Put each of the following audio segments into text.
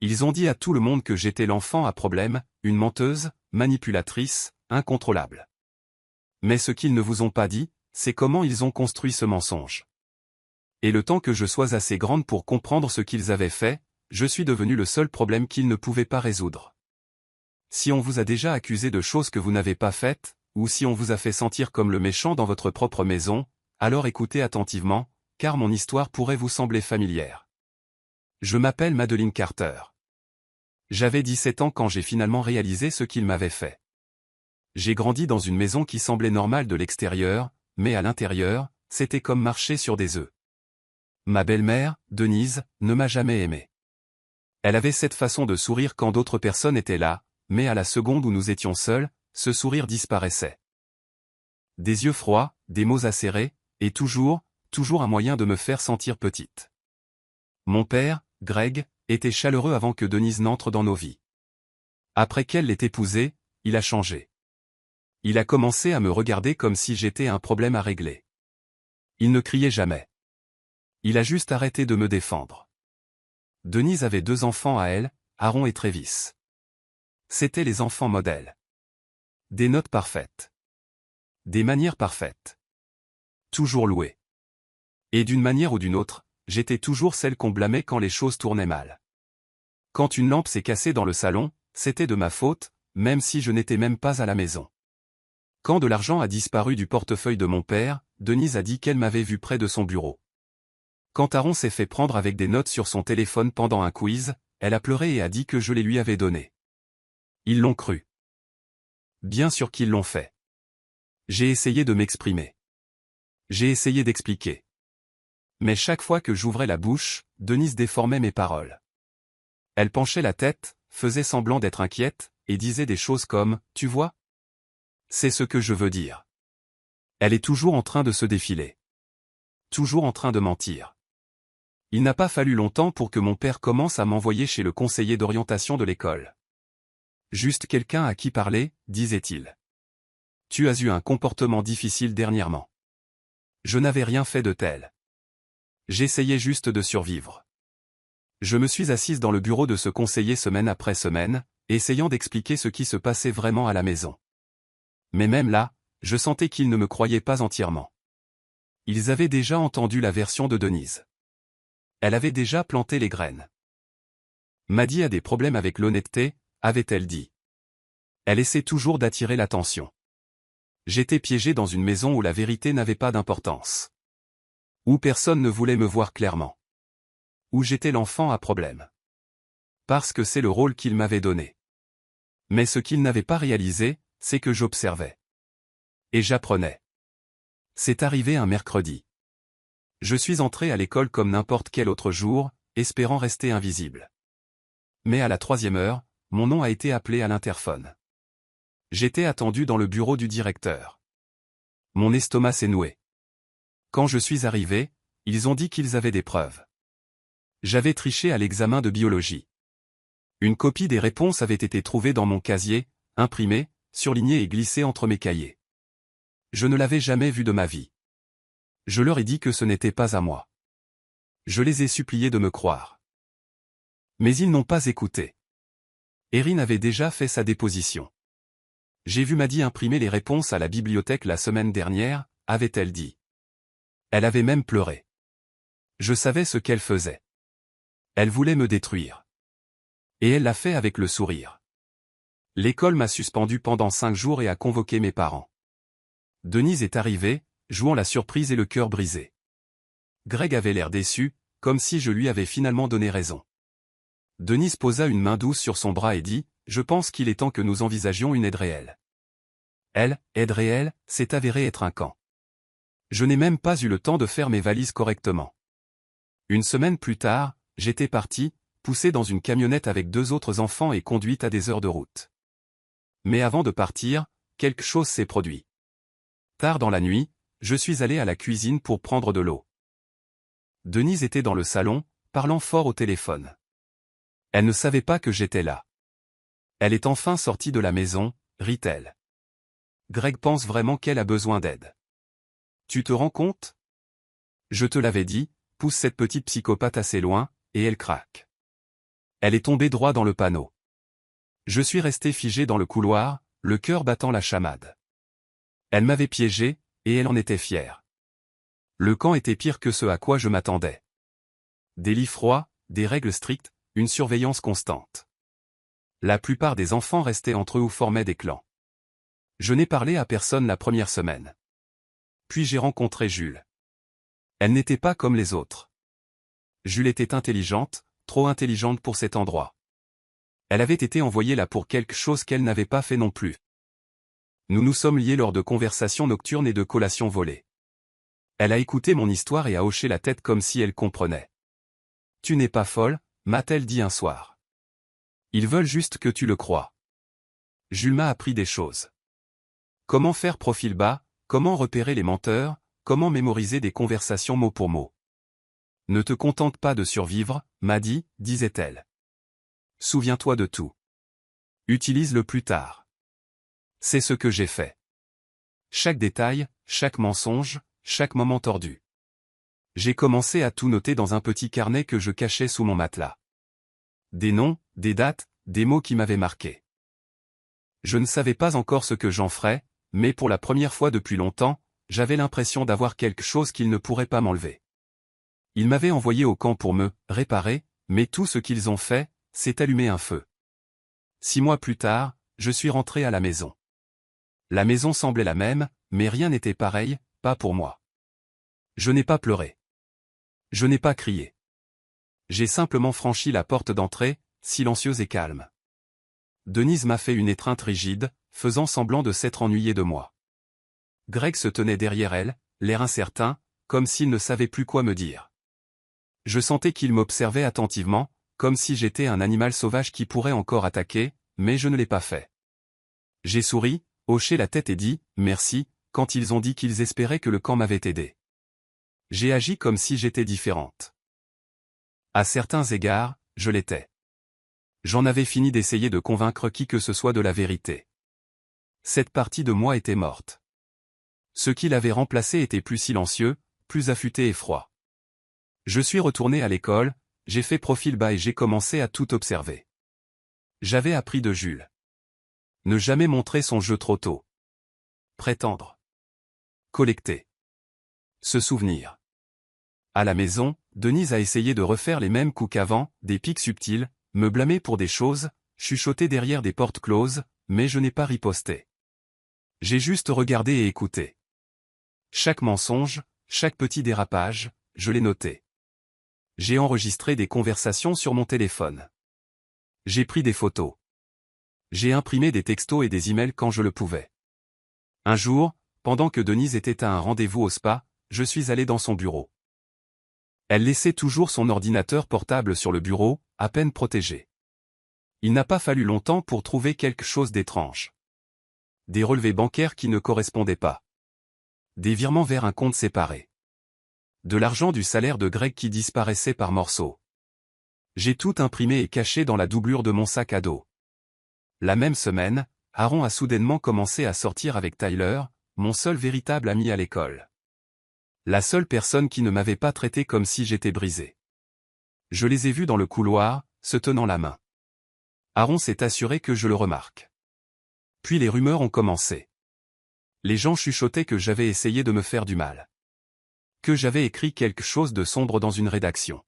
Ils ont dit à tout le monde que j'étais l'enfant à problème, une menteuse, manipulatrice, incontrôlable. Mais ce qu'ils ne vous ont pas dit, c'est comment ils ont construit ce mensonge. Et le temps que je sois assez grande pour comprendre ce qu'ils avaient fait, je suis devenu le seul problème qu'ils ne pouvaient pas résoudre. Si on vous a déjà accusé de choses que vous n'avez pas faites, ou si on vous a fait sentir comme le méchant dans votre propre maison, alors écoutez attentivement, car mon histoire pourrait vous sembler familière. Je m'appelle Madeleine Carter. J'avais 17 ans quand j'ai finalement réalisé ce qu'ils m'avaient fait. J'ai grandi dans une maison qui semblait normale de l'extérieur, mais à l'intérieur, c'était comme marcher sur des œufs. Ma belle-mère, Denise, ne m'a jamais aimé. Elle avait cette façon de sourire quand d'autres personnes étaient là, mais à la seconde où nous étions seuls, ce sourire disparaissait. Des yeux froids, des mots acérés, et toujours un moyen de me faire sentir petite. Mon père, Greg, était chaleureux avant que Denise n'entre dans nos vies. Après qu'elle l'ait épousé, il a changé. Il a commencé à me regarder comme si j'étais un problème à régler. Il ne criait jamais. Il a juste arrêté de me défendre. Denise avait 2 enfants à elle, Aaron et Travis. C'étaient les enfants modèles. Des notes parfaites. Des manières parfaites. Toujours louées. Et d'une manière ou d'une autre, j'étais toujours celle qu'on blâmait quand les choses tournaient mal. Quand une lampe s'est cassée dans le salon, c'était de ma faute, même si je n'étais même pas à la maison. Quand de l'argent a disparu du portefeuille de mon père, Denise a dit qu'elle m'avait vu près de son bureau. Quand Aaron s'est fait prendre avec des notes sur son téléphone pendant un quiz, elle a pleuré et a dit que je les lui avais données. Ils l'ont cru. Bien sûr qu'ils l'ont fait. J'ai essayé de m'exprimer. J'ai essayé d'expliquer. Mais chaque fois que j'ouvrais la bouche, Denise déformait mes paroles. Elle penchait la tête, faisait semblant d'être inquiète, et disait des choses comme « Tu vois ? C'est ce que je veux dire. » Elle est toujours en train de se défiler. Toujours en train de mentir. Il n'a pas fallu longtemps pour que mon père commence à m'envoyer chez le conseiller d'orientation de l'école. Juste quelqu'un à qui parler, disait-il. Tu as eu un comportement difficile dernièrement. Je n'avais rien fait de tel. J'essayais juste de survivre. Je me suis assise dans le bureau de ce conseiller semaine après semaine, essayant d'expliquer ce qui se passait vraiment à la maison. Mais même là, je sentais qu'ils ne me croyaient pas entièrement. Ils avaient déjà entendu la version de Denise. Elle avait déjà planté les graines. Maddie a des problèmes avec l'honnêteté, avait-elle dit. Elle essaie toujours d'attirer l'attention. J'étais piégé dans une maison où la vérité n'avait pas d'importance. Où personne ne voulait me voir clairement. Où j'étais l'enfant à problème. Parce que c'est le rôle qu'il m'avait donné. Mais ce qu'il n'avait pas réalisé, c'est que j'observais. Et j'apprenais. C'est arrivé un mercredi. Je suis entré à l'école comme n'importe quel autre jour, espérant rester invisible. Mais à la 3e heure, mon nom a été appelé à l'interphone. J'étais attendu dans le bureau du directeur. Mon estomac s'est noué. Quand je suis arrivé, ils ont dit qu'ils avaient des preuves. J'avais triché à l'examen de biologie. Une copie des réponses avait été trouvée dans mon casier, imprimée, surlignée et glissée entre mes cahiers. Je ne l'avais jamais vue de ma vie. Je leur ai dit que ce n'était pas à moi. Je les ai suppliés de me croire. Mais ils n'ont pas écouté. Erin avait déjà fait sa déposition. J'ai vu Maddie imprimer les réponses à la bibliothèque la semaine dernière, avait-elle dit. Elle avait même pleuré. Je savais ce qu'elle faisait. Elle voulait me détruire. Et elle l'a fait avec le sourire. L'école m'a suspendu pendant 5 jours et a convoqué mes parents. Denise est arrivée, jouant la surprise et le cœur brisé. Greg avait l'air déçu, comme si je lui avais finalement donné raison. Denise posa une main douce sur son bras et dit, « Je pense qu'il est temps que nous envisagions une aide réelle. » Elle, aide réelle, s'est avérée être un camp. Je n'ai même pas eu le temps de faire mes valises correctement. Une semaine plus tard, j'étais parti, poussé dans une camionnette avec 2 autres enfants et conduite à des heures de route. Mais avant de partir, quelque chose s'est produit. Tard dans la nuit, je suis allé à la cuisine pour prendre de l'eau. Denise était dans le salon, parlant fort au téléphone. Elle ne savait pas que j'étais là. Elle est enfin sortie de la maison, rit-elle. Greg pense vraiment qu'elle a besoin d'aide. Tu te rends compte? Je te l'avais dit, pousse cette petite psychopathe assez loin, et elle craque. Elle est tombée droit dans le panneau. Je suis resté figé dans le couloir, le cœur battant la chamade. Elle m'avait piégé, et elle en était fière. Le camp était pire que ce à quoi je m'attendais. Des lits froids, des règles strictes, une surveillance constante. La plupart des enfants restaient entre eux ou formaient des clans. Je n'ai parlé à personne la première semaine. Puis j'ai rencontré Jules. Elle n'était pas comme les autres. Jules était intelligente, trop intelligente pour cet endroit. Elle avait été envoyée là pour quelque chose qu'elle n'avait pas fait non plus. Nous nous sommes liés lors de conversations nocturnes et de collations volées. Elle a écouté mon histoire et a hoché la tête comme si elle comprenait. « Tu n'es pas folle », m'a-t-elle dit un soir. « Ils veulent juste que tu le crois. » Jules m'a appris des choses. Comment faire profil bas, comment repérer les menteurs, comment mémoriser des conversations mot pour mot. « Ne te contente pas de survivre, m'a dit, disait-elle. Souviens-toi de tout. Utilise-le plus tard. C'est ce que j'ai fait. Chaque détail, chaque mensonge, chaque moment tordu. J'ai commencé à tout noter dans un petit carnet que je cachais sous mon matelas. Des noms, des dates, des mots qui m'avaient marqué. Je ne savais pas encore ce que j'en ferais, mais pour la première fois depuis longtemps, j'avais l'impression d'avoir quelque chose qu'ils ne pourraient pas m'enlever. Ils m'avaient envoyé au camp pour me réparer, mais tout ce qu'ils ont fait, c'est allumer un feu. 6 mois plus tard, je suis rentré à la maison. La maison semblait la même, mais rien n'était pareil, pas pour moi. Je n'ai pas pleuré. Je n'ai pas crié. J'ai simplement franchi la porte d'entrée, silencieuse et calme. Denise m'a fait une étreinte rigide, faisant semblant de s'être ennuyée de moi. Greg se tenait derrière elle, l'air incertain, comme s'il ne savait plus quoi me dire. Je sentais qu'il m'observait attentivement, comme si j'étais un animal sauvage qui pourrait encore attaquer, mais je ne l'ai pas fait. J'ai souri, hoché la tête et dit « merci » quand ils ont dit qu'ils espéraient que le camp m'avait aidé. J'ai agi comme si j'étais différente. À certains égards, je l'étais. J'en avais fini d'essayer de convaincre qui que ce soit de la vérité. Cette partie de moi était morte. Ce qui l'avait remplacé était plus silencieux, plus affûté et froid. Je suis retourné à l'école, j'ai fait profil bas et j'ai commencé à tout observer. J'avais appris de Jules. Ne jamais montrer son jeu trop tôt. Prétendre. Collecter. Se souvenir. À la maison, Denise a essayé de refaire les mêmes coups qu'avant, des pics subtils, me blâmer pour des choses, chuchoter derrière des portes closes, mais je n'ai pas riposté. J'ai juste regardé et écouté. Chaque mensonge, chaque petit dérapage, je l'ai noté. J'ai enregistré des conversations sur mon téléphone. J'ai pris des photos. J'ai imprimé des textos et des emails quand je le pouvais. Un jour, pendant que Denise était à un rendez-vous au spa, je suis allé dans son bureau. Elle laissait toujours son ordinateur portable sur le bureau, à peine protégé. Il n'a pas fallu longtemps pour trouver quelque chose d'étrange. Des relevés bancaires qui ne correspondaient pas. Des virements vers un compte séparé. De l'argent du salaire de Greg qui disparaissait par morceaux. J'ai tout imprimé et caché dans la doublure de mon sac à dos. La même semaine, Aaron a soudainement commencé à sortir avec Tyler, mon seul véritable ami à l'école. La seule personne qui ne m'avait pas traité comme si j'étais brisé. Je les ai vus dans le couloir, se tenant la main. Aaron s'est assuré que je le remarque. Puis les rumeurs ont commencé. Les gens chuchotaient que j'avais essayé de me faire du mal. Que j'avais écrit quelque chose de sombre dans une rédaction.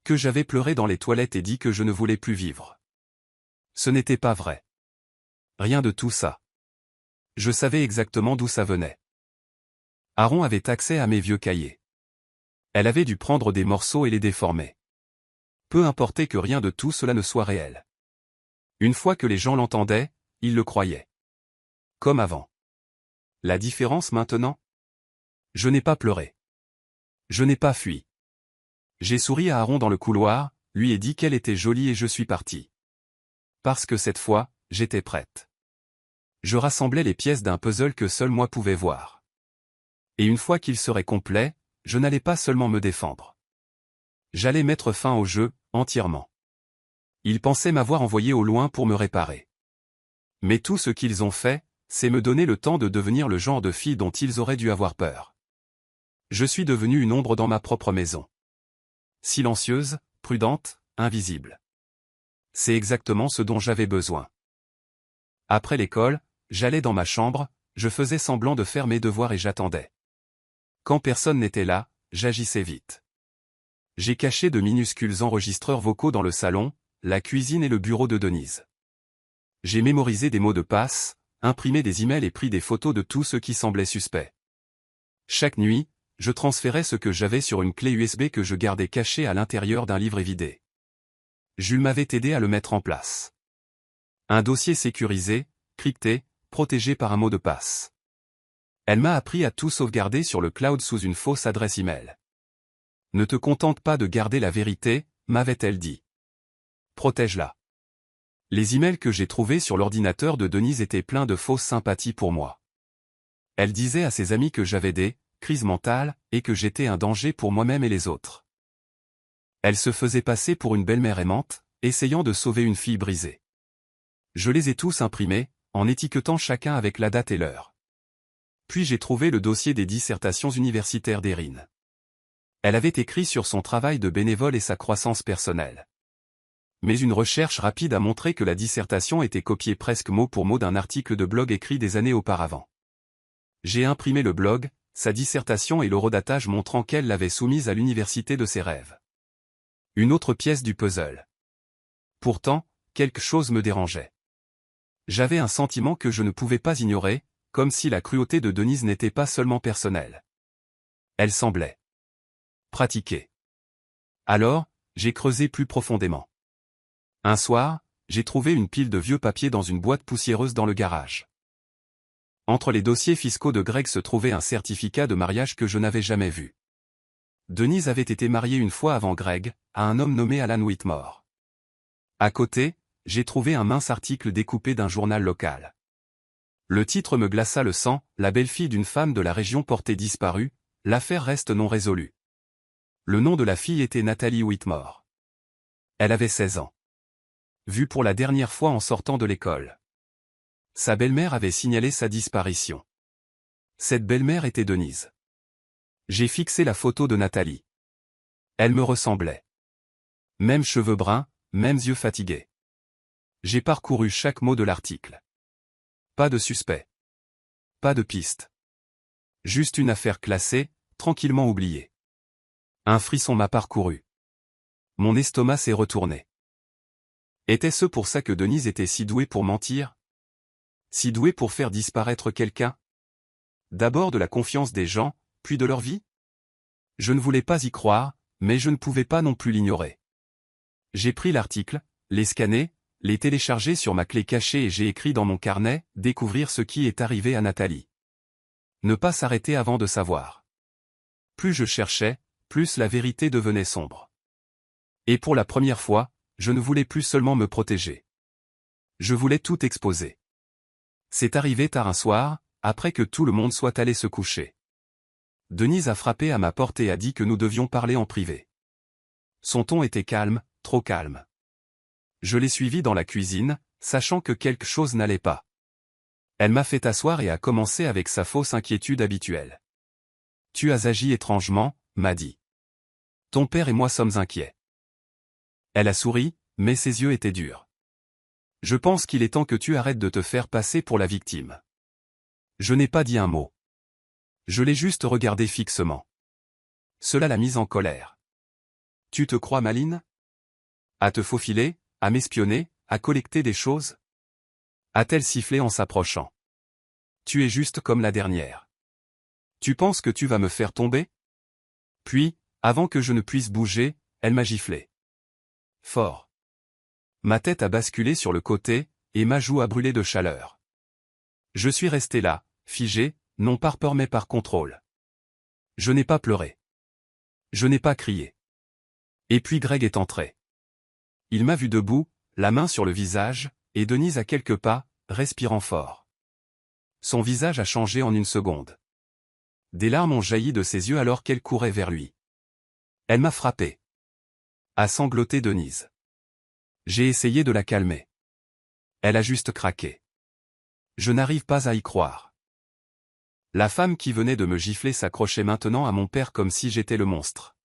Que j'avais pleuré dans les toilettes et dit que je ne voulais plus vivre. Ce n'était pas vrai. Rien de tout ça. Je savais exactement d'où ça venait. Aaron avait accès à mes vieux cahiers. Elle avait dû prendre des morceaux et les déformer. Peu importait que rien de tout cela ne soit réel. Une fois que les gens l'entendaient, ils le croyaient. Comme avant. La différence maintenant? Je n'ai pas pleuré. Je n'ai pas fui. J'ai souri à Aaron dans le couloir, lui ai dit qu'elle était jolie et je suis parti. Parce que cette fois, j'étais prête. Je rassemblais les pièces d'un puzzle que seul moi pouvais voir. Et une fois qu'il serait complet, je n'allais pas seulement me défendre. J'allais mettre fin au jeu, entièrement. Ils pensaient m'avoir envoyé au loin pour me réparer. Mais tout ce qu'ils ont fait, c'est me donner le temps de devenir le genre de fille dont ils auraient dû avoir peur. Je suis devenue une ombre dans ma propre maison. Silencieuse, prudente, invisible. C'est exactement ce dont j'avais besoin. Après l'école, j'allais dans ma chambre, je faisais semblant de faire mes devoirs et j'attendais. Quand personne n'était là, j'agissais vite. J'ai caché de minuscules enregistreurs vocaux dans le salon, la cuisine et le bureau de Denise. J'ai mémorisé des mots de passe, imprimé des emails et pris des photos de tout ce qui semblait suspect. Chaque nuit, je transférais ce que j'avais sur une clé USB que je gardais cachée à l'intérieur d'un livre évidé. Jules m'avait aidé à le mettre en place. Un dossier sécurisé, crypté, protégé par un mot de passe. Elle m'a appris à tout sauvegarder sur le cloud sous une fausse adresse email. Ne te contente pas de garder la vérité, m'avait-elle dit. Protège-la. Les emails que j'ai trouvés sur l'ordinateur de Denise étaient pleins de fausses sympathies pour moi. Elle disait à ses amis que j'avais des crises mentales et que j'étais un danger pour moi-même et les autres. Elle se faisait passer pour une belle-mère aimante, essayant de sauver une fille brisée. Je les ai tous imprimés, en étiquetant chacun avec la date et l'heure. Puis j'ai trouvé le dossier des dissertations universitaires d'Erin. Elle avait écrit sur son travail de bénévole et sa croissance personnelle. Mais une recherche rapide a montré que la dissertation était copiée presque mot pour mot d'un article de blog écrit des années auparavant. J'ai imprimé le blog, sa dissertation et l'horodatage montrant qu'elle l'avait soumise à l'université de ses rêves. Une autre pièce du puzzle. Pourtant, quelque chose me dérangeait. J'avais un sentiment que je ne pouvais pas ignorer, comme si la cruauté de Denise n'était pas seulement personnelle. Elle semblait pratiquer. Alors, j'ai creusé plus profondément. Un soir, j'ai trouvé une pile de vieux papiers dans une boîte poussiéreuse dans le garage. Entre les dossiers fiscaux de Greg se trouvait un certificat de mariage que je n'avais jamais vu. Denise avait été mariée une fois avant Greg, à un homme nommé Alan Whitmore. À côté, j'ai trouvé un mince article découpé d'un journal local. Le titre me glaça le sang, la belle-fille d'une femme de la région portée disparue, l'affaire reste non résolue. Le nom de la fille était Nathalie Whitmore. Elle avait 16 ans. Vue pour la dernière fois en sortant de l'école. Sa belle-mère avait signalé sa disparition. Cette belle-mère était Denise. J'ai fixé la photo de Nathalie. Elle me ressemblait. Même cheveux bruns, mêmes yeux fatigués. J'ai parcouru chaque mot de l'article. Pas de suspect. Pas de piste. Juste une affaire classée, tranquillement oubliée. Un frisson m'a parcouru. Mon estomac s'est retourné. Était-ce pour ça que Denise était si douée pour mentir? Si douée pour faire disparaître quelqu'un? D'abord de la confiance des gens, puis de leur vie? Je ne voulais pas y croire, mais je ne pouvais pas non plus l'ignorer. J'ai pris l'article, l'ai scanné, l'ai téléchargé sur ma clé cachée et j'ai écrit dans mon carnet « Découvrir ce qui est arrivé à Nathalie ». Ne pas s'arrêter avant de savoir. Plus je cherchais, plus la vérité devenait sombre. Et pour la première fois, je ne voulais plus seulement me protéger. Je voulais tout exposer. C'est arrivé tard un soir, après que tout le monde soit allé se coucher. Denise a frappé à ma porte et a dit que nous devions parler en privé. Son ton était calme, trop calme. Je l'ai suivie dans la cuisine, sachant que quelque chose n'allait pas. Elle m'a fait asseoir et a commencé avec sa fausse inquiétude habituelle. « Tu as agi étrangement », m'a dit. « Ton père et moi sommes inquiets. » Elle a souri, mais ses yeux étaient durs. « Je pense qu'il est temps que tu arrêtes de te faire passer pour la victime. » Je n'ai pas dit un mot. Je l'ai juste regardé fixement. Cela l'a mise en colère. « Tu te crois maline? À te faufiler, à m'espionner, à collecter des choses ?» a-t-elle sifflé en s'approchant. « Tu es juste comme la dernière. Tu penses que tu vas me faire tomber? » Puis, avant que je ne puisse bouger, elle m'a giflé. Fort. Ma tête a basculé sur le côté, et ma joue a brûlé de chaleur. Je suis resté là, figé, non par peur mais par contrôle. Je n'ai pas pleuré. Je n'ai pas crié. Et puis Greg est entré. Il m'a vu debout, la main sur le visage, et Denise à quelques pas, respirant fort. Son visage a changé en une seconde. Des larmes ont jailli de ses yeux alors qu'elle courait vers lui. Elle m'a frappé. A sangloté Denise. J'ai essayé de la calmer. Elle a juste craqué. Je n'arrive pas à y croire. La femme qui venait de me gifler s'accrochait maintenant à mon père comme si j'étais le monstre.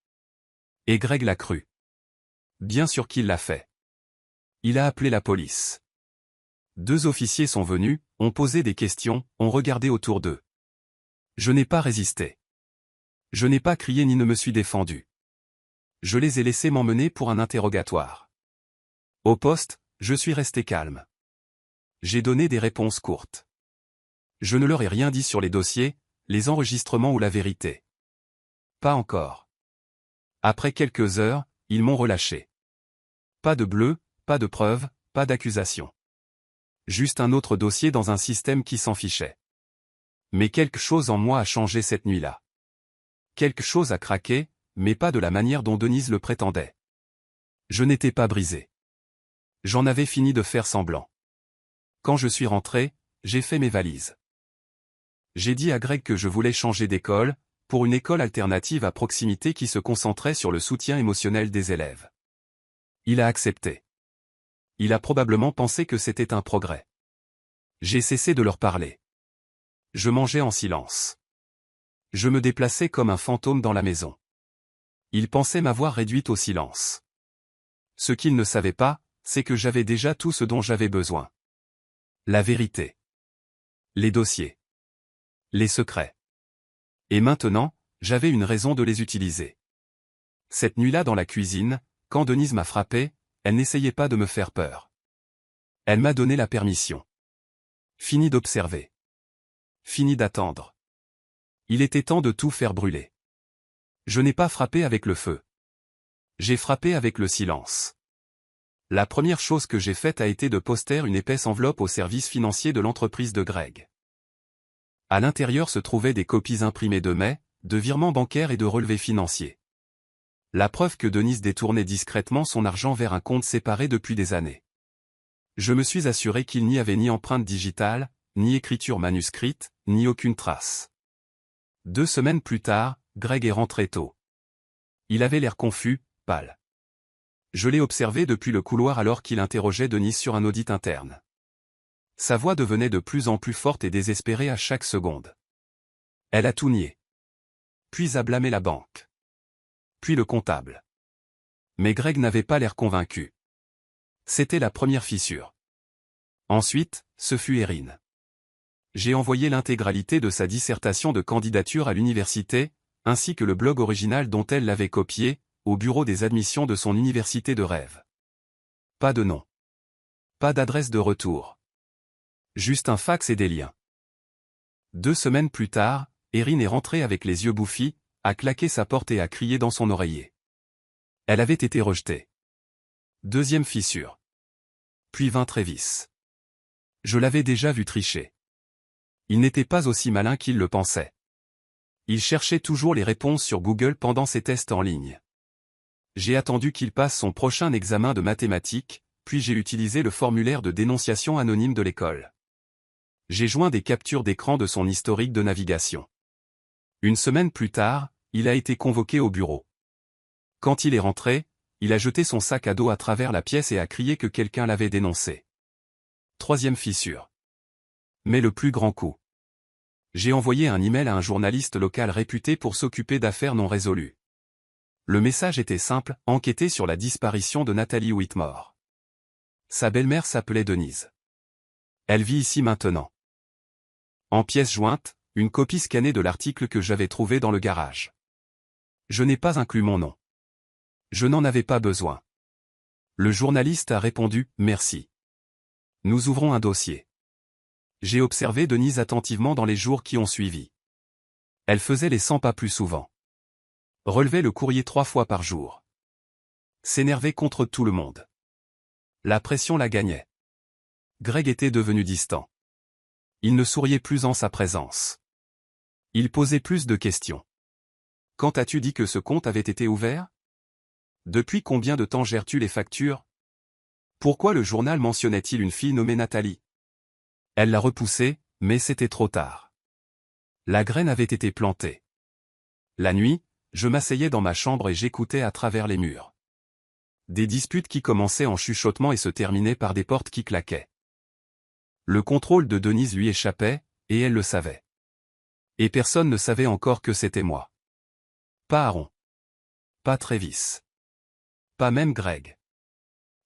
Et Greg l'a cru. Bien sûr qu'il l'a fait. Il a appelé la police. 2 officiers sont venus, ont posé des questions, ont regardé autour d'eux. Je n'ai pas résisté. Je n'ai pas crié ni ne me suis défendu. Je les ai laissés m'emmener pour un interrogatoire. Au poste, je suis resté calme. J'ai donné des réponses courtes. Je ne leur ai rien dit sur les dossiers, les enregistrements ou la vérité. Pas encore. Après quelques heures, ils m'ont relâché. Pas de bleu, pas de preuves, pas d'accusation. Juste un autre dossier dans un système qui s'en fichait. Mais quelque chose en moi a changé cette nuit-là. Quelque chose a craqué, mais pas de la manière dont Denise le prétendait. Je n'étais pas brisé. J'en avais fini de faire semblant. Quand je suis rentré, j'ai fait mes valises. J'ai dit à Greg que je voulais changer d'école, pour une école alternative à proximité qui se concentrait sur le soutien émotionnel des élèves. Il a accepté. Il a probablement pensé que c'était un progrès. J'ai cessé de leur parler. Je mangeais en silence. Je me déplaçais comme un fantôme dans la maison. Ils pensaient m'avoir réduite au silence. Ce qu'ils ne savaient pas, c'est que j'avais déjà tout ce dont j'avais besoin. La vérité. Les dossiers. Les secrets. Et maintenant, j'avais une raison de les utiliser. Cette nuit-là dans la cuisine, quand Denise m'a frappé, elle n'essayait pas de me faire peur. Elle m'a donné la permission. Fini d'observer. Fini d'attendre. Il était temps de tout faire brûler. Je n'ai pas frappé avec le feu. J'ai frappé avec le silence. La première chose que j'ai faite a été de poster une épaisse enveloppe au service financier de l'entreprise de Greg. À l'intérieur se trouvaient des copies imprimées de mai, de virements bancaires et de relevés financiers. La preuve que Denise détournait discrètement son argent vers un compte séparé depuis des années. Je me suis assuré qu'il n'y avait ni empreinte digitale, ni écriture manuscrite, ni aucune trace. 2 semaines plus tard, Greg est rentré tôt. Il avait l'air confus, pâle. Je l'ai observé depuis le couloir alors qu'il interrogeait Denise sur un audit interne. Sa voix devenait de plus en plus forte et désespérée à chaque seconde. Elle a tout nié. Puis a blâmé la banque. Puis le comptable. Mais Greg n'avait pas l'air convaincu. C'était la première fissure. Ensuite, ce fut Erin. J'ai envoyé l'intégralité de sa dissertation de candidature à l'université, ainsi que le blog original dont elle l'avait copié, au bureau des admissions de son université de rêve. Pas de nom. Pas d'adresse de retour. Juste un fax et des liens. 2 semaines plus tard, Erin est rentrée avec les yeux bouffis, a claqué sa porte et a crié dans son oreiller. Elle avait été rejetée. 2e fissure. Puis vint Travis. Je l'avais déjà vu tricher. Il n'était pas aussi malin qu'il le pensait. Il cherchait toujours les réponses sur Google pendant ses tests en ligne. J'ai attendu qu'il passe son prochain examen de mathématiques, puis j'ai utilisé le formulaire de dénonciation anonyme de l'école. J'ai joint des captures d'écran de son historique de navigation. 1 semaine plus tard, il a été convoqué au bureau. Quand il est rentré, il a jeté son sac à dos à travers la pièce et a crié que quelqu'un l'avait dénoncé. 3e fissure. Mais le plus grand coup. J'ai envoyé un email à un journaliste local réputé pour s'occuper d'affaires non résolues. Le message était simple, enquêter sur la disparition de Nathalie Whitmore. Sa belle-mère s'appelait Denise. Elle vit ici maintenant. En pièce jointe, une copie scannée de l'article que j'avais trouvé dans le garage. Je n'ai pas inclus mon nom. Je n'en avais pas besoin. Le journaliste a répondu « Merci. Nous ouvrons un dossier ». J'ai observé Denise attentivement dans les jours qui ont suivi. Elle faisait les 100 pas plus souvent. Relevait le courrier 3 fois par jour. S'énervait contre tout le monde. La pression la gagnait. Greg était devenu distant. Il ne souriait plus en sa présence. Il posait plus de questions. Quand as-tu dit que ce compte avait été ouvert? Depuis combien de temps gères-tu les factures? Pourquoi le journal mentionnait-il une fille nommée Nathalie? Elle l'a repoussé, mais c'était trop tard. La graine avait été plantée. La nuit, je m'asseyais dans ma chambre et j'écoutais à travers les murs. Des disputes qui commençaient en chuchotement et se terminaient par des portes qui claquaient. Le contrôle de Denise lui échappait, et elle le savait. Et personne ne savait encore que c'était moi. Pas Aaron. Pas Travis. Pas même Greg.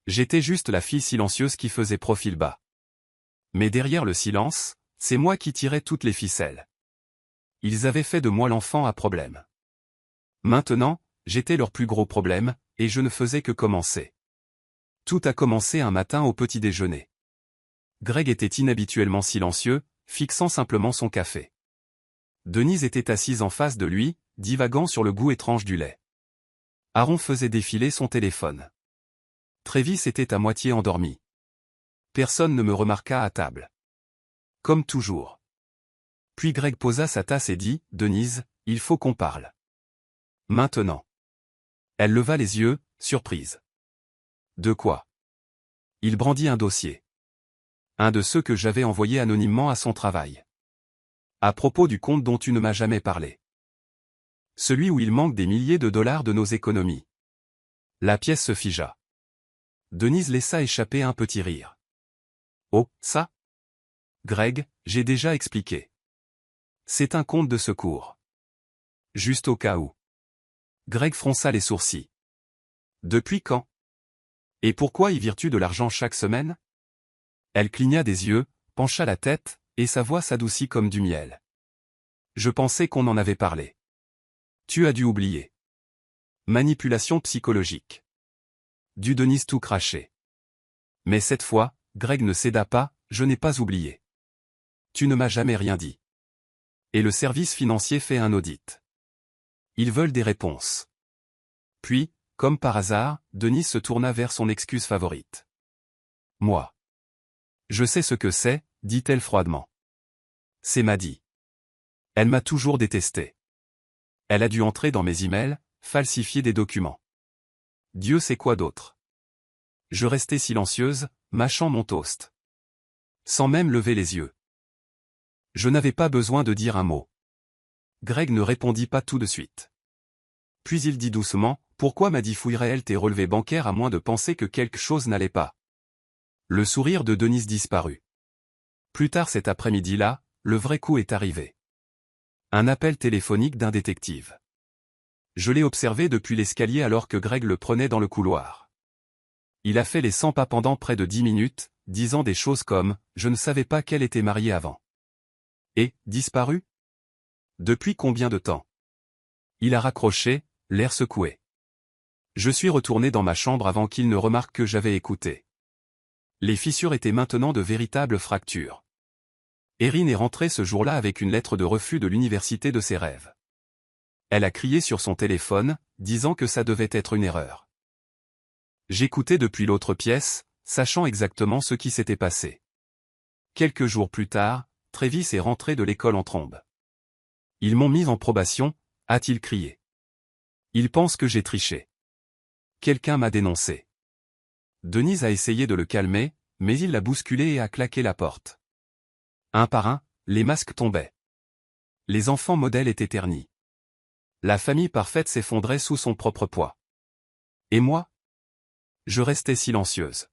J'étais juste la fille silencieuse qui faisait profil bas. Mais derrière le silence, c'est moi qui tirais toutes les ficelles. Ils avaient fait de moi l'enfant à problème. Maintenant, j'étais leur plus gros problème, et je ne faisais que commencer. Tout a commencé un matin au petit déjeuner. Greg était inhabituellement silencieux, fixant simplement son café. Denise était assise en face de lui, divagant sur le goût étrange du lait. Aaron faisait défiler son téléphone. Travis était à moitié endormi. Personne ne me remarqua à table. Comme toujours. Puis Greg posa sa tasse et dit, « Denise, il faut qu'on parle. » Maintenant. Elle leva les yeux, surprise. De quoi? Il brandit un dossier. Un de ceux que j'avais envoyé anonymement à son travail. À propos du compte dont tu ne m'as jamais parlé. Celui où il manque des milliers de dollars de nos économies. La pièce se figea. Denise laissa échapper un petit rire. Oh, ça? Greg, j'ai déjà expliqué. C'est un compte de secours. Juste au cas où. Greg fronça les sourcils. Depuis quand? Et pourquoi y vires-tu de l'argent chaque semaine? Elle cligna des yeux, pencha la tête, et sa voix s'adoucit comme du miel. Je pensais qu'on en avait parlé. Tu as dû oublier. Manipulation psychologique. Du Denise tout craché. Mais cette fois, Greg ne céda pas, je n'ai pas oublié. Tu ne m'as jamais rien dit. Et le service financier fait un audit. Ils veulent des réponses. Puis, comme par hasard, Denise se tourna vers son excuse favorite. Moi. Je sais ce que c'est, dit-elle froidement. C'est Maddy. Elle m'a toujours détesté. Elle a dû entrer dans mes emails, falsifier des documents. Dieu sait quoi d'autre. Je restais silencieuse, mâchant mon toast. Sans même lever les yeux. Je n'avais pas besoin de dire un mot. Greg ne répondit pas tout de suite. Puis il dit doucement, pourquoi Maddy fouillerait-elle tes relevés bancaires à moins de penser que quelque chose n'allait pas? Le sourire de Denise disparut. Plus tard cet après-midi-là, le vrai coup est arrivé. Un appel téléphonique d'un détective. Je l'ai observé depuis l'escalier alors que Greg le prenait dans le couloir. Il a fait les 100 pas pendant près de 10 minutes, disant des choses comme « Je ne savais pas qu'elle était mariée avant ». Et, disparu? Depuis combien de temps? Il a raccroché, l'air secoué. Je suis retourné dans ma chambre avant qu'il ne remarque que j'avais écouté. Les fissures étaient maintenant de véritables fractures. Erin est rentrée ce jour-là avec une lettre de refus de l'université de ses rêves. Elle a crié sur son téléphone, disant que ça devait être une erreur. J'écoutais depuis l'autre pièce, sachant exactement ce qui s'était passé. Quelques jours plus tard, Travis est rentré de l'école en trombe. Ils m'ont mis en probation, a-t-il crié. Ils pensent que j'ai triché. Quelqu'un m'a dénoncé. Denise a essayé de le calmer, mais il l'a bousculé et a claqué la porte. Un par un, les masques tombaient. Les enfants modèles étaient ternis. La famille parfaite s'effondrait sous son propre poids. Et moi? Je restais silencieuse.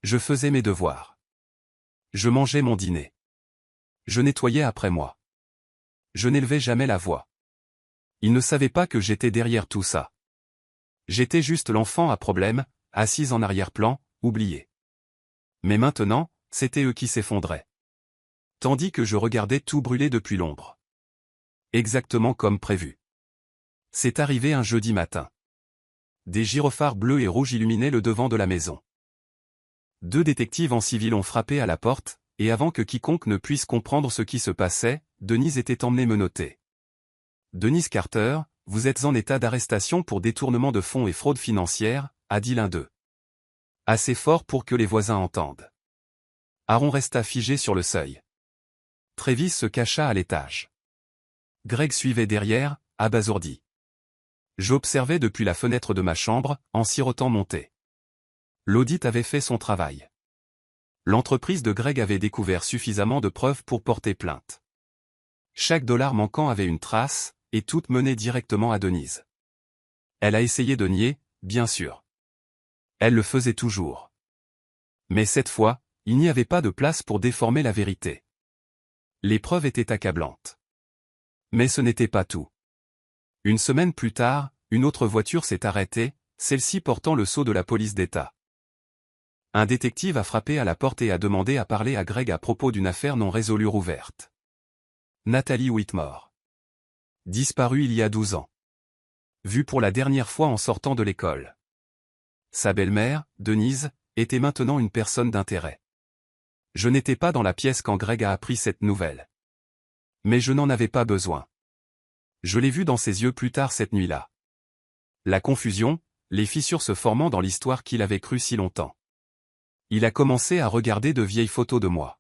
Je faisais mes devoirs. Je mangeais mon dîner. Je nettoyais après moi. Je n'élevais jamais la voix. Ils ne savaient pas que j'étais derrière tout ça. J'étais juste l'enfant à problème, assise en arrière-plan, oublié. Mais maintenant, c'était eux qui s'effondraient. Tandis que je regardais tout brûler depuis l'ombre. Exactement comme prévu. C'est arrivé un jeudi matin. Des gyrophares bleus et rouges illuminaient le devant de la maison. 2 détectives en civil ont frappé à la porte, et avant que quiconque ne puisse comprendre ce qui se passait, Denise était emmenée menottée. Denise Carter, vous êtes en état d'arrestation pour détournement de fonds et fraude financière, a dit l'un d'eux. Assez fort pour que les voisins entendent. Aaron resta figé sur le seuil. Travis se cacha à l'étage. Greg suivait derrière, abasourdi. J'observais depuis la fenêtre de ma chambre, en sirotant mon thé. L'audit avait fait son travail. L'entreprise de Greg avait découvert suffisamment de preuves pour porter plainte. Chaque dollar manquant avait une trace, et toutes menaient directement à Denise. Elle a essayé de nier, bien sûr. Elle le faisait toujours. Mais cette fois, il n'y avait pas de place pour déformer la vérité. Les preuves étaient accablantes. Mais ce n'était pas tout. Une semaine plus tard, une autre voiture s'est arrêtée, celle-ci portant le sceau de la police d'État. Un détective a frappé à la porte et a demandé à parler à Greg à propos d'une affaire non résolue rouverte. Natalie Whitmore. Disparue il y a 12 ans. Vue pour la dernière fois en sortant de l'école. Sa belle-mère, Denise, était maintenant une personne d'intérêt. Je n'étais pas dans la pièce quand Greg a appris cette nouvelle. Mais je n'en avais pas besoin. Je l'ai vu dans ses yeux plus tard cette nuit-là. La confusion, les fissures se formant dans l'histoire qu'il avait crue si longtemps. Il a commencé à regarder de vieilles photos de moi.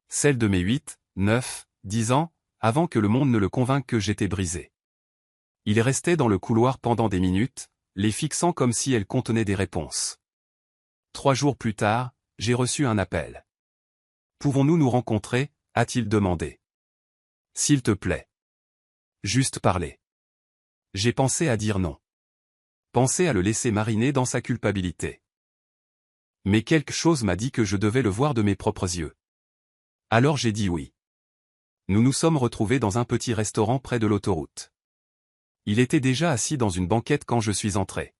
Celles de mes 8, 9, 10 ans, avant que le monde ne le convainque que j'étais brisé. Il restait dans le couloir pendant des minutes, les fixant comme si elles contenaient des réponses. 3 jours plus tard, j'ai reçu un appel. « Pouvons-nous nous rencontrer ?» a-t-il demandé. « S'il te plaît. » Juste parler. J'ai pensé à dire non. Pensé à le laisser mariner dans sa culpabilité. Mais quelque chose m'a dit que je devais le voir de mes propres yeux. Alors j'ai dit oui. Nous nous sommes retrouvés dans un petit restaurant près de l'autoroute. Il était déjà assis dans une banquette quand je suis entré.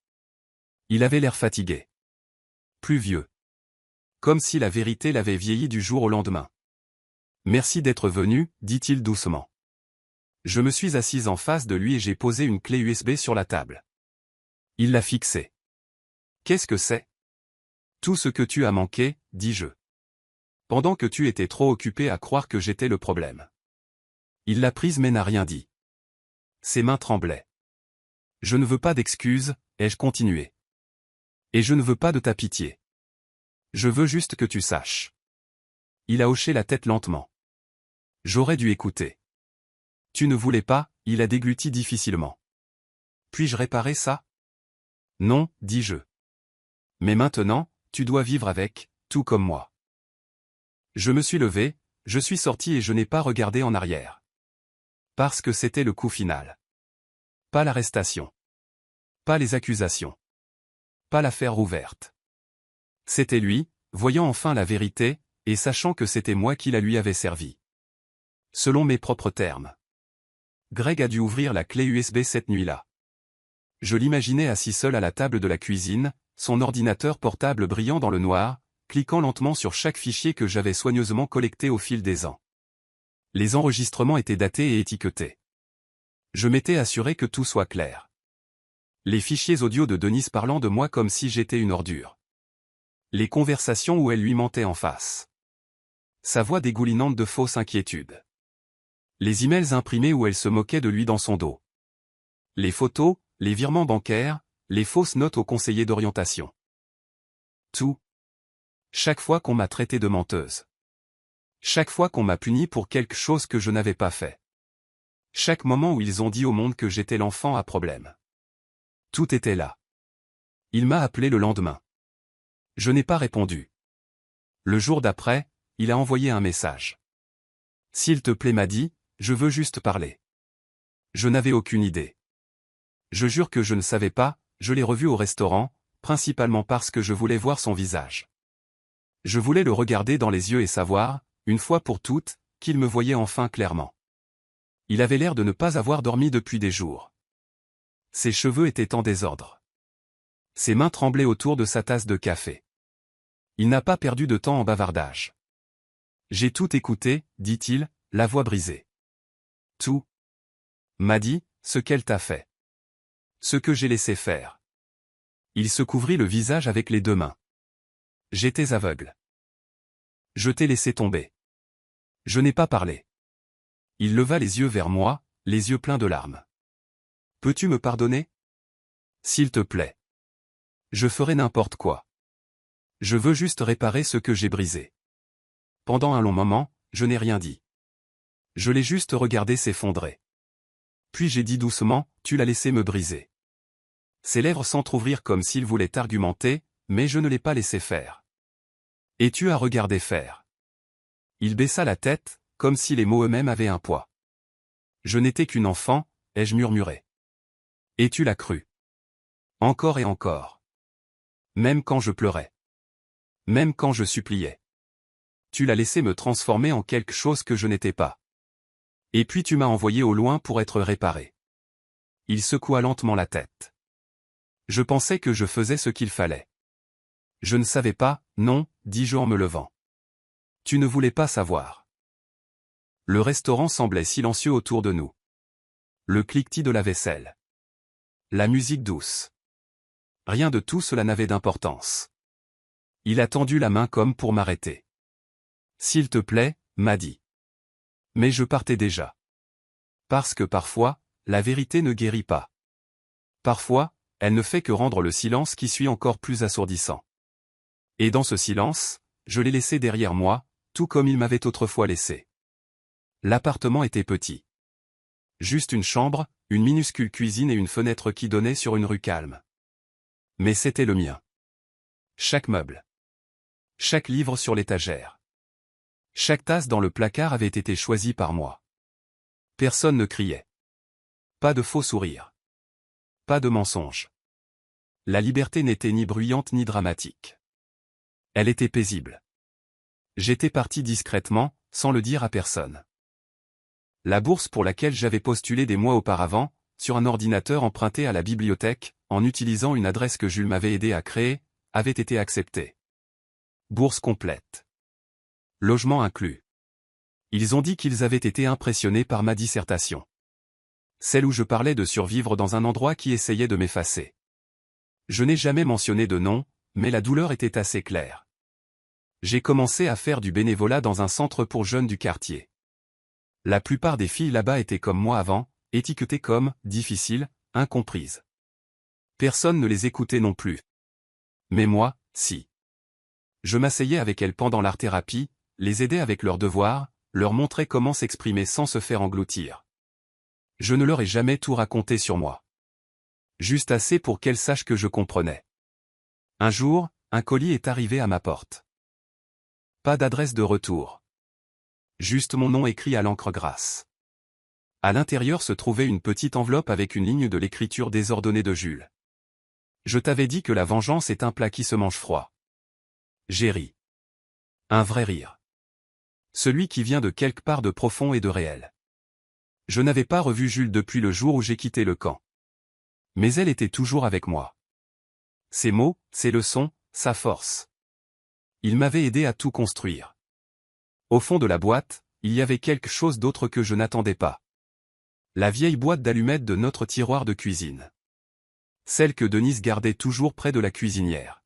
Il avait l'air fatigué. Plus vieux. Comme si la vérité l'avait vieilli du jour au lendemain. « Merci d'être venu », dit-il doucement. Je me suis assise en face de lui et j'ai posé une clé USB sur la table. Il l'a fixée. « Qu'est-ce que c'est ? » « Tout ce que tu as manqué, dis-je. Pendant que tu étais trop occupé à croire que j'étais le problème. » Il l'a prise mais n'a rien dit. Ses mains tremblaient. « Je ne veux pas d'excuses, » ai-je continué. « Et je ne veux pas de ta pitié. Je veux juste que tu saches. » Il a hoché la tête lentement. J'aurais dû écouter. « Tu ne voulais pas ?» il a dégluti difficilement. « Puis-je réparer ça ? » « Non, dis-je. Mais maintenant, tu dois vivre avec, tout comme moi. » Je me suis levé, je suis sorti et je n'ai pas regardé en arrière. Parce que c'était le coup final. Pas l'arrestation. Pas les accusations. Pas l'affaire ouverte. C'était lui, voyant enfin la vérité, et sachant que c'était moi qui la lui avais servi. Selon mes propres termes. Greg a dû ouvrir la clé USB cette nuit-là. Je l'imaginais assis seul à la table de la cuisine, son ordinateur portable brillant dans le noir, cliquant lentement sur chaque fichier que j'avais soigneusement collecté au fil des ans. Les enregistrements étaient datés et étiquetés. Je m'étais assuré que tout soit clair. Les fichiers audio de Denise parlant de moi comme si j'étais une ordure. Les conversations où elle lui mentait en face. Sa voix dégoulinante de fausses inquiétudes. Les emails imprimés où elle se moquait de lui dans son dos. Les photos, les virements bancaires, les fausses notes aux conseillers d'orientation. Tout. Chaque fois qu'on m'a traité de menteuse. Chaque fois qu'on m'a puni pour quelque chose que je n'avais pas fait. Chaque moment où ils ont dit au monde que j'étais l'enfant à problème. Tout était là. Il m'a appelé le lendemain. Je n'ai pas répondu. Le jour d'après, il a envoyé un message. « S'il te plaît, m'a dit, je veux juste parler. » Je n'avais aucune idée. Je jure que je ne savais pas, je l'ai revu au restaurant, principalement parce que je voulais voir son visage. Je voulais le regarder dans les yeux et savoir, une fois pour toutes, qu'il me voyait enfin clairement. Il avait l'air de ne pas avoir dormi depuis des jours. Ses cheveux étaient en désordre. Ses mains tremblaient autour de sa tasse de café. Il n'a pas perdu de temps en bavardage. « J'ai tout écouté, dit-il, la voix brisée. Tout. M'a dit, ce qu'elle t'a fait. Ce que j'ai laissé faire. » Il se couvrit le visage avec les 2 mains. J'étais aveugle. Je t'ai laissé tomber. Je n'ai pas parlé. Il leva les yeux vers moi, les yeux pleins de larmes. Peux-tu me pardonner ? S'il te plaît. Je ferai n'importe quoi. Je veux juste réparer ce que j'ai brisé. Pendant un long moment, je n'ai rien dit. Je l'ai juste regardé s'effondrer. Puis j'ai dit doucement, tu l'as laissé me briser. Ses lèvres s'entr'ouvrirent comme s'il voulait argumenter, mais je ne l'ai pas laissé faire. Et tu as regardé faire. Il baissa la tête, comme si les mots eux-mêmes avaient un poids. Je n'étais qu'une enfant, ai-je murmuré. Et tu l'as cru. Encore et encore. Même quand je pleurais. Même quand je suppliais. Tu l'as laissé me transformer en quelque chose que je n'étais pas. Et puis tu m'as envoyé au loin pour être réparé. Il secoua lentement la tête. Je pensais que je faisais ce qu'il fallait. Je ne savais pas, non, dis-je en me levant. Tu ne voulais pas savoir. Le restaurant semblait silencieux autour de nous. Le cliquetis de la vaisselle. La musique douce. Rien de tout cela n'avait d'importance. Il a tendu la main comme pour m'arrêter. S'il te plaît, m'a dit. Mais je partais déjà. Parce que parfois, la vérité ne guérit pas. Parfois, elle ne fait que rendre le silence qui suit encore plus assourdissant. Et dans ce silence, je l'ai laissé derrière moi, tout comme il m'avait autrefois laissé. L'appartement était petit. Juste une chambre, une minuscule cuisine et une fenêtre qui donnait sur une rue calme. Mais c'était le mien. Chaque meuble. Chaque livre sur l'étagère. Chaque tasse dans le placard avait été choisie par moi. Personne ne criait. Pas de faux sourires. Pas de mensonges. La liberté n'était ni bruyante ni dramatique. Elle était paisible. J'étais parti discrètement, sans le dire à personne. La bourse pour laquelle j'avais postulé des mois auparavant, sur un ordinateur emprunté à la bibliothèque, en utilisant une adresse que Jules m'avait aidé à créer, avait été acceptée. Bourse complète. Logement inclus. Ils ont dit qu'ils avaient été impressionnés par ma dissertation. Celle où je parlais de survivre dans un endroit qui essayait de m'effacer. Je n'ai jamais mentionné de nom, mais la douleur était assez claire. J'ai commencé à faire du bénévolat dans un centre pour jeunes du quartier. La plupart des filles là-bas étaient comme moi avant, étiquetées comme « difficiles », incomprises. Personne ne les écoutait non plus. Mais moi, si. Je m'asseyais avec elles pendant l'art-thérapie, les aidais avec leurs devoirs, leur montrais comment s'exprimer sans se faire engloutir. Je ne leur ai jamais tout raconté sur moi. Juste assez pour qu'elles sachent que je comprenais. Un jour, un colis est arrivé à ma porte. Pas d'adresse de retour. Juste mon nom écrit à l'encre grasse. À l'intérieur se trouvait une petite enveloppe avec une ligne de l'écriture désordonnée de Jules. Je t'avais dit que la vengeance est un plat qui se mange froid. J'ai ri. Un vrai rire. Celui qui vient de quelque part de profond et de réel. Je n'avais pas revu Jules depuis le jour où j'ai quitté le camp. Mais elle était toujours avec moi. Ses mots, ses leçons, sa force. Il m'avait aidé à tout construire. Au fond de la boîte, il y avait quelque chose d'autre que je n'attendais pas. La vieille boîte d'allumettes de notre tiroir de cuisine. Celle que Denise gardait toujours près de la cuisinière.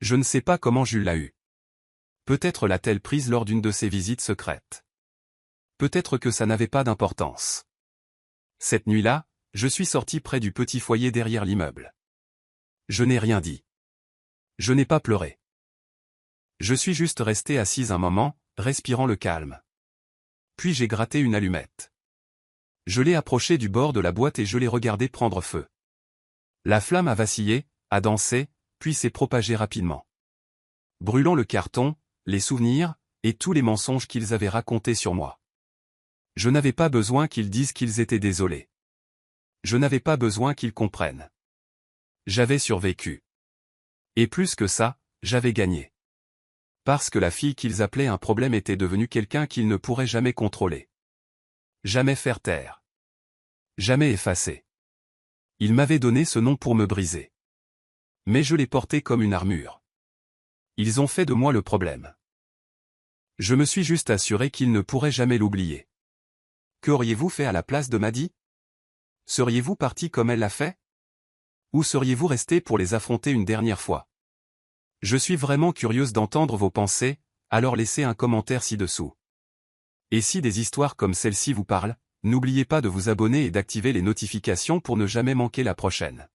Je ne sais pas comment Jules l'a eue. Peut-être l'a-t-elle prise lors d'une de ses visites secrètes. Peut-être que ça n'avait pas d'importance. Cette nuit-là, je suis sorti près du petit foyer derrière l'immeuble. Je n'ai rien dit. Je n'ai pas pleuré. Je suis juste resté assise un moment, respirant le calme. Puis j'ai gratté une allumette. Je l'ai approchée du bord de la boîte et je l'ai regardée prendre feu. La flamme a vacillé, a dansé, puis s'est propagée rapidement. Brûlant le carton, les souvenirs, et tous les mensonges qu'ils avaient racontés sur moi. Je n'avais pas besoin qu'ils disent qu'ils étaient désolés. Je n'avais pas besoin qu'ils comprennent. J'avais survécu. Et plus que ça, j'avais gagné. Parce que la fille qu'ils appelaient un problème était devenue quelqu'un qu'ils ne pourraient jamais contrôler. Jamais faire taire. Jamais effacer. Ils m'avaient donné ce nom pour me briser. Mais je l'ai porté comme une armure. Ils ont fait de moi le problème. Je me suis juste assuré qu'ils ne pourraient jamais l'oublier. Qu'auriez-vous fait à la place de Maddy? Seriez-vous parti comme elle l'a fait? Ou seriez-vous resté pour les affronter une dernière fois? Je suis vraiment curieuse d'entendre vos pensées, alors laissez un commentaire ci-dessous. Et si des histoires comme celle-ci vous parlent, n'oubliez pas de vous abonner et d'activer les notifications pour ne jamais manquer la prochaine.